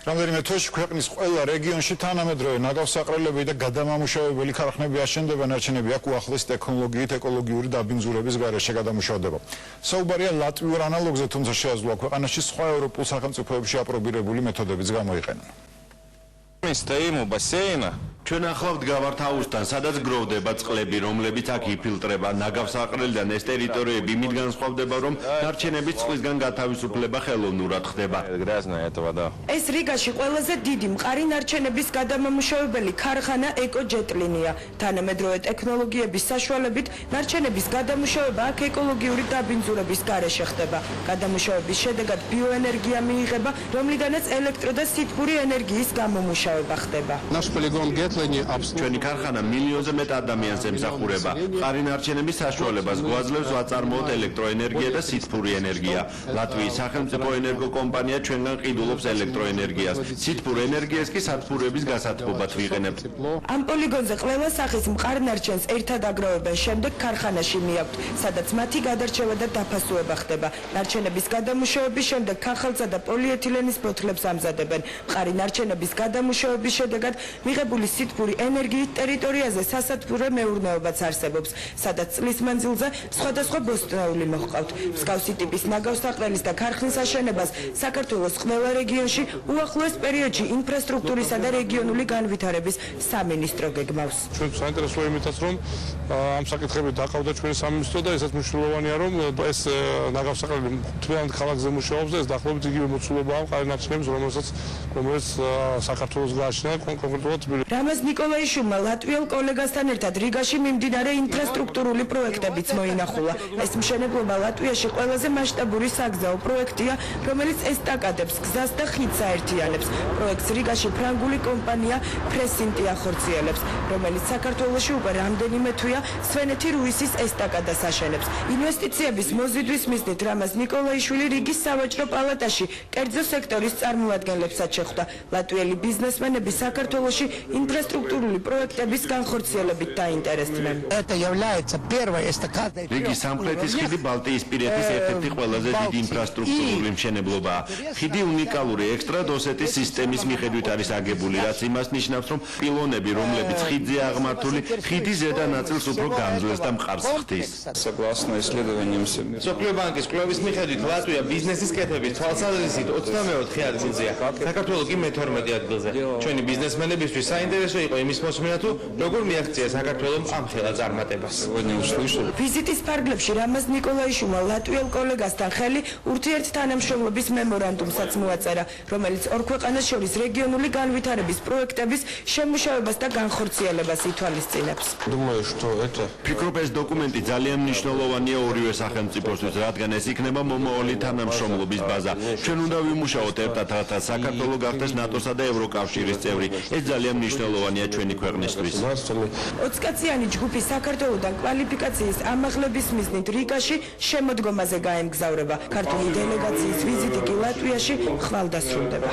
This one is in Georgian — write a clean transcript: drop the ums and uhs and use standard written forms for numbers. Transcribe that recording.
რამდენიმე თვეში ქვეყნის ყველა რეგიონში თანამედროვე ნაგავსაყრელები და გადამამუშავებელი ქარხნები აშენდება, ნარჩენები აქ უახლეს ტექნოლოგიით ეკოლოგიური დაბინძურების გარეშე გადამუშავდება. საუბარია ლატვიურ ანალოგზე, თუმცა შეაძლოა ქვეყანაში სხვა ევროპულ სახელმწიფოებში აპრობირებული მეთოდებიც გამოიყენონ. ჩვენ ახლავთ გავართ აუზთან, სადაც გროვდება წყლები, რომლებიც აქ იფილტრება. ნაგავსაყრელიდან ეს ტერიტორიები იმით განსხვავდება, რომ ნარჩენების წყლისგან გათავისუფლება ხელოვნურად ხდება. ეს რიგაში ყველაზე დიდი მყარი ნარჩენების გადამამუშავებელი ქარხანა ეკოჯეტლინია. თანამედროვე ტექნოლოგიების საშუალებით ნარჩენების გადამუშავება აქ ეკოლოგიური დაბინძურების გარეშე ხდება. გადამუშავების შედეგად ბიოენერგია მიიღება, რომლიდანაც ელექტრო და სითბური ენერგიის გამომუშავება ხდება. ჩვენი ქარხანა მილიონზე მეტ ადამიანს ემსახურება. მყარი ნარჩენების საშუალებას გვაძლევს ვაწარმოოთ ელექტროენერგია და სითბური ენერგია. ლატვიის სახელმწიფო ენერგო კომპანია ჩვენგან ყიდულობს ელექტროენერგიას. სითბურ ენერგიას კი სათბურების გასათბობად ვიყენებთ. ამ პოლიგონზე ყველა სახის მყარ ნარჩენს ერთად აგროვებენ, შემდეგ ქარხანაში მიაქვთ, სადაც მათი გადარჩევა და დაფასუება ხდება. ნარჩენების გადამუშავების შემდეგ ქაღალდსა და პოლიეთილენის ბოთლებს ამზადებენ. მყარი ნარჩენების გადამუშავების შედეგად მიღებული სითბური ენერგიით ტერიტორიაზე სასათბურე მეურნეობაც არსებობს, სადაც წლის მანძილზე სხვადასხვა ბოსტნეული მოჰყავთ. მსგავსი ტიპის ნაგავსაყრელის და ქარხნის აშენებას საქართველოს ყველა რეგიონში უახლოეს პერიოდში ინფრასტრუქტურისა და რეგიონული განვითარების სამინისტრო გეგმავს. ჩვენ საინტერესოა იმითაც, რომ ამ საკითხებით დაკავდა ჩვენი სამინისტრო და ესაც მნიშვნელოვანია, რომ ეს ნაგავსაყრელი თვალად ქალაქზე მუშაობს და ეს დაახლოებით იგივე მოცულობაა მყარი ნარჩენების, რომელიც საქართველოს გააჩნია კონკრეტულად თბილისში. რამაზ ნიკოლაიშვილმა ლატვიელ კოლეგასთან ერთად რიგაში მიმდინარე ინფრასტრუქტურული პროექტებიც მოინახულა. ეს მშენებლობა ლატვიაში ყველაზე მასშტაბური საგზაო პროექტია, რომელიც ესტაკადებს, გზას და ხიდს აერთიანებს. პროექტს რიგაში ფრანგული კომპანია ფრესინტი ახორციელებს, რომელიც საქართველოში უკვე რამდენიმე თვეა სვენეთი რუისის ესტაკადას აშენებს. ინვესტიციების მოზიდვის მიზნით რამაზ ნიკოლაიშვილი რიგის სავაჭრო პალატაში კერძო სექტორის წარმომადგენლებსაც შეხვდა. ლატვიელი ბიზნესმენები საქართველოში ინფრასტრუქტურული პროექტების განხორციელებით დაინტერესდნენ. რიგის სამხრეთის ხიდი ბალტიისპირეთის ერთ-ერთი ყველაზე დიდი ინფრასტრუქტურული მშენებლობაა. ხიდი უნიკალური ექსტრადოსეთის სისტემის მიხედვით არის აგებული, რაც იმას ნიშნავს, რომ პილონები, რომლებიც ხიდზე აღმართული, ხიდის ზედა ნაწილს უფრო გამძლეს და მყარს ხდის. მსოფლიო ბანკის კვლევის მიხედვით ლატვია ბიზნესის კეთების თვალსაზრისით 24 ადგილზეა. საქართველოს კი მე-12 ადგილზე. ჩვენი ბიზნესმენებისთვის საინტერესო იყო იმის მოსმენა, თუ როგორ მიაღწია საქართველოს ამ ხელა წარმატებას. ვიზიტის ფარგლებში რამაზ ნიკოლაიშვილმა ლატვიელ კოლეგასთან ხელი ურთიერთთანამშრომლობის მემორანდუმსაც მოაწერა, რომელიც ორ ქვეყანას შორის რეგიონული განვითარების პროექტების შემუშავებას და განხორციელებას ითვალისწინებს. ფიქრობ, ეს დოკუმენტი ძალიან მნიშვნელოვანია ორივე სახელმწიფოსთვის, რადგან ეს იქნება მომავალი თანამშრომლობის ბაზა. ჩვენ უნდა ვიმუშაოთ ერთად, რათა საქართველო გახდეს ნატოსა და ევროკავშირის წევრი. ეს ძალიან მნიშვნელოვანია ჩვენი ქვეყნისთვის. 20 კაციანი ჯგუფი საქართველოდან კვალიფიკაციის ამაღლების მიზნით რიგაში შემოდგომაზე გაემგზავრება. ქართული დელეგაციის ვიზიტი კი ლატვიაში ხვალ დასრულდება.